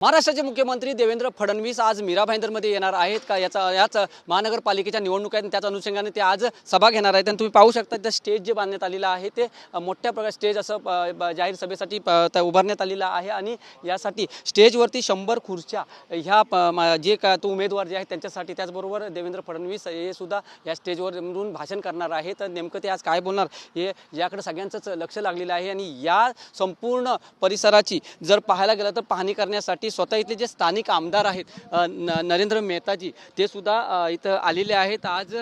महाराष्ट्राचे मुख्यमंत्री देवेंद्र फडणवीस आज मीरा भाईंदरमध्ये येणार आहेत का याच महानगरपालिकेच्या निवडणुका आहेत, त्याच अनुषंगाने ते आज सभा घेणार आहेत। आणि तुम्ही पाहू शकता ते स्टेज जे बांधण्यात आलेलं आहे ते मोठ्या प्रकारे स्टेज असं जाहीर सभेसाठी उभारण्यात आलेलं आहे। आणि यासाठी स्टेजवरती 100 खुर्च्या ह्या जे का तो उमेदवार जे आहेत त्यांच्यासाठी, त्याचबरोबर देवेंद्र फडणवीस हे सुद्धा या स्टेजवरून भाषण करणार आहेत। तर नेमकं ते आज काय बोलणार हे याकडे सगळ्यांचंच लक्ष लागलेलं आहे। आणि या संपूर्ण परिसराची जर पाहायला गेलं तर पाहणी करण्यासाठी स्वतः इथले जे स्थानिक आमदार आहेत नरेंद्र मेहताजी ते सुद्धा इथं आलेले आहेत। आज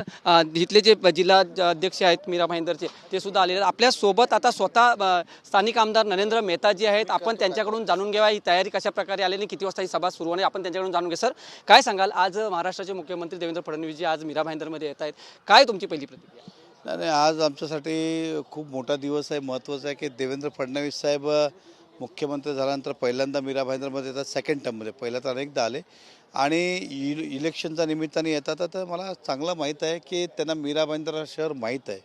इथले जे जिल्हा अध्यक्ष आहेत मीरा भाईंदरचे ते सुद्धा आलेले आहेत। आपल्या सोबत आता स्वतः स्थानिक आमदार नरेंद्र मेहताजी आहेत। आपण त्यांच्याकडून जाणून घ्यावा ही तयारी कशा प्रकारे आली आणि किती वाजता ही सभा सुरू होणार आपण त्यांच्याकडून जाणून घेऊ। सर, काय सांगाल, आज महाराष्ट्राचे मुख्यमंत्री देवेंद्र फडणवीसजी आज मीरा भाईंदरमध्ये येत आहेत, काय तुमची पहिली प्रतिक्रिया? नाही, आज आमच्यासाठी खूप मोठा दिवस आहे, महत्त्वाचा आहे की देवेंद्र फडणवीस साहेब मुख्यमंत्री झाल्यानंतर पहिल्यांदा मीरा भाईंदरमध्ये येतात, सेकंड टर्ममध्ये। पहिल्या तर अनेकदा आले आणि इलेक्शनच्या निमित्ताने येतात। तर मला चांगलं माहीत आहे की त्यांना मीरा भाईंदर हा शहर माहीत आहे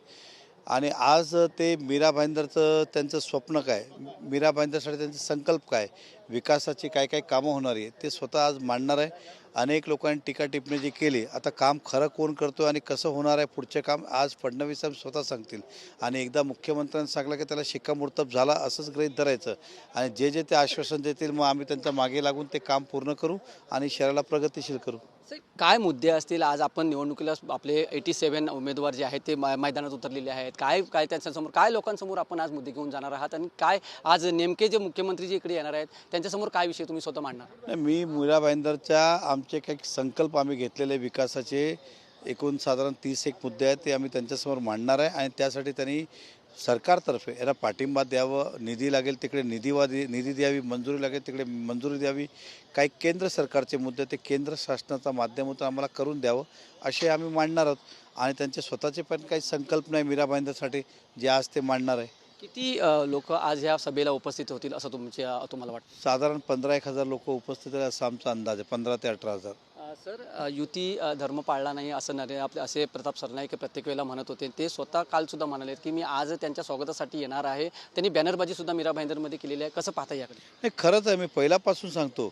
आणि आज ते मीरा भाईंदरचं त्यांचं स्वप्न काय, मीरा भाईंदरसाठी त्यांचे संकल्प काय, विकासाची काय काय कामं होणार आहे ते स्वतः आज मांडणार आहे। अनेक लोकांनी टीका टिप्पणी जी केली, आता काम खरं कोण करतो आणि कसं होणार आहे पुढचे काम आज फडणवीस साहेब स्वतः सांगतील। आणि एकदा मुख्यमंत्र्यांनी सांगलं की त्याला शिक्कामोर्तब झाला असंच गृहीत धरायचं आणि जे जे ते आश्वासन देतील मग आम्ही त्यांच्या मागे लागून ते काम पूर्ण करू आणि शहराला प्रगतिशील करू। काय मुद्दे असतील आज आपण निवडणुकीला आपले 87 उमेदवार जे आहेत ते मैदानात उतरलेले आहेत, काय काय त्यांच्यासमोर काय लोकांसमोर आपण आज मुद्दे घेऊन जाणार आहात आणि काय आज नेमके जे मुख्यमंत्री जे इकडे येणार आहेत त्यांच्यासमोर काय विषय तुम्ही स्वतः मांडणार? मी मीरा भाईंदरच्या आमचे काही संकल्प आम्ही घेतलेले विकासाचे एकूण साधारण 31 मुद्दे आहेत, ते आम्ही त्यांच्यासमोर मांडणार आहे आणि त्यासाठी त्यांनी सरकारतर्फे याला पाठिंबा द्यावं, निधी लागेल तिकडे निधी द्यावी, मंजुरी लागेल तिकडे मंजुरी द्यावी। काही केंद्र सरकारचे मुद्दे ते केंद्र शासनाच्या माध्यमातून आम्हाला करून द्यावं असे आम्ही मांडणार आहोत आणि त्यांचे स्वतःचे पण काही संकल्प नाही मीरा भाईंदरसाठी जे आज ते मांडणार आहे। किती लोक आज ह्या सभेला उपस्थित होतील असं तुम्हाला वाटतं? साधारण 15-1 हजार लोक उपस्थित आहेत असा आमचा अंदाज आहे, 15 ते 18 हजार। सर, युती धर्म पाळला नाही असं आपले असे प्रताप सरनाईक प्रत्येक वेळेला म्हणत होते, ते स्वतः कालसुद्धा म्हणाले की मी आज त्यांच्या स्वागतासाठी येणार आहे। त्यांनी बॅनरबाजी सुद्धा मीरा भाईंदरमध्ये केलेली आहे, कसं पाहता याकडे? नाही, खरंच आहे, मी पहिल्यापासून सांगतो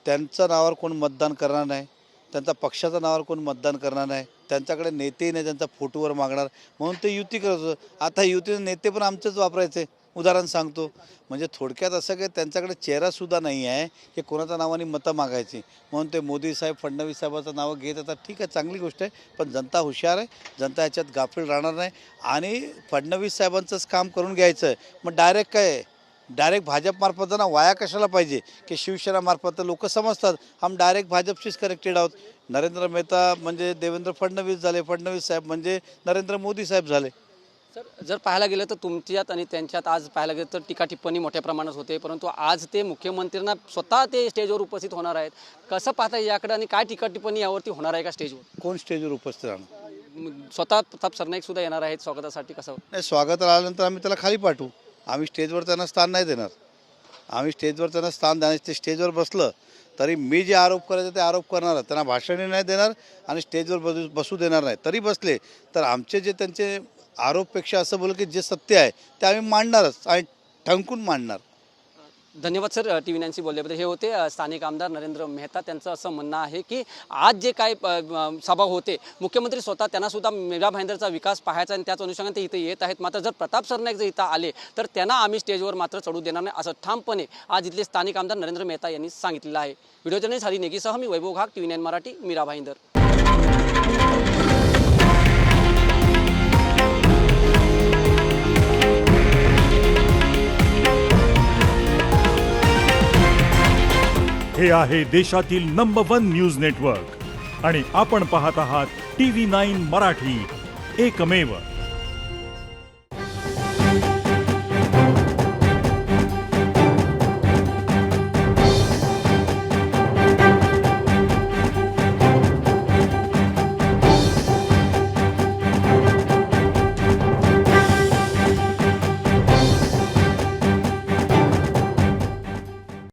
त्यांच्या नावावर कोण मतदान करणार नाही, त्यांच्या पक्षाच्या नावावर कोण मतदान करणार नाही, त्यांच्याकडे नेतेही नाही त्यांचा फोटोवर मागणार म्हणून ते युती करत होतं। आता युतीचे नेते पण आमचेच वापरायचे, उदाहरण सांगतो म्हणजे थोडक्यात असं की त्यांच्याकडे चेहरासुद्धा नाही आहे की कोणाच्या नावाने मतं मागायची म्हणून ते मोदी साहेब फडणवीस साहेबाचं नावं घेत येतात। ठीक आहे, चांगली गोष्ट आहे, पण जनता हुशार आहे, जनता ह्याच्यात गाफील राहणार नाही आणि फडणवीस साहेबांचंच काम करून घ्यायचं आहे। मग डायरेक्ट काय, डायरेक्ट भाजपमार्फत ना वाया कशाला पाहिजे की शिवसेनामार्फत लोक समजतात हम डायरेक्ट भाजपशीच कनेक्टेड आहोत। नरेंद्र मेहता म्हणजे देवेंद्र फडणवीस झाले, फडणवीस साहेब म्हणजे नरेंद्र मोदी साहेब झाले। सर, जर पाहायला गेलं तर तुमच्यात आणि त्यांच्यात आज पाहायला गेलं तर टीका टिप्पणी मोठ्या प्रमाणात होते, परंतु आज ते मुख्यमंत्र्यांना स्वतः ते स्टेजवर उपस्थित होणार आहेत, कसं पाहता याकडे आणि काय टीका टिप्पणी यावरती होणार आहे का स्टेजवर? कोण स्टेजवर उपस्थित राहणार? स्वतः प्रताप सरनाईक सुद्धा येणार आहेत स्वागतासाठी, कसं? नाही, स्वागत आल्यानंतर आम्ही त्याला खाली पाठवू, आम्ही स्टेजवर त्यांना स्थान नाही देणार। आम्ही स्टेजवर त्यांना स्थान देणार, ते स्टेजवर बसलं तरी मी जे आरोप करायचे ते आरोप करणार, त्यांना भाषणही नाही देणार आणि स्टेजवर बसू देणार नाही। तरी बसले तर आमचे जे त्यांचे आरोपपेक्षा असं बोलू की जे सत्य आहे ते आम्ही मांडणारच आणि ठणकून मांडणार। धन्यवाद सर, TV 9शी बोलल्याबद्दल। हे होते स्थानिक आमदार नरेंद्र मेहता। त्यांचं असं म्हणणं आहे की आज जे काय सभा होते मुख्यमंत्री स्वतः त्यांना सुद्धा मीरा भाईंदरचा विकास पाहायचा आणि त्याच अनुषंगाने ते इथे येत आहेत। मात्र जर प्रताप सरनाईक जर इथं आले तर त्यांना आम्ही स्टेजवर मात्र चढू देणार नाही असं ठामपणे आज इथले स्थानिक आमदार नरेंद्र मेहता यांनी सांगितलेलं आहे। व्हिडिओ जर्नलिस्ट हरी नेगीसह मी वैभव घाग, TV 9 मराठी, मीरा भाईंदर। हे आहे देशातील नंबर 1 न्यूज नेटवर्क आणि आपण पाहत आहात TV 9 मराठी, एकमेव।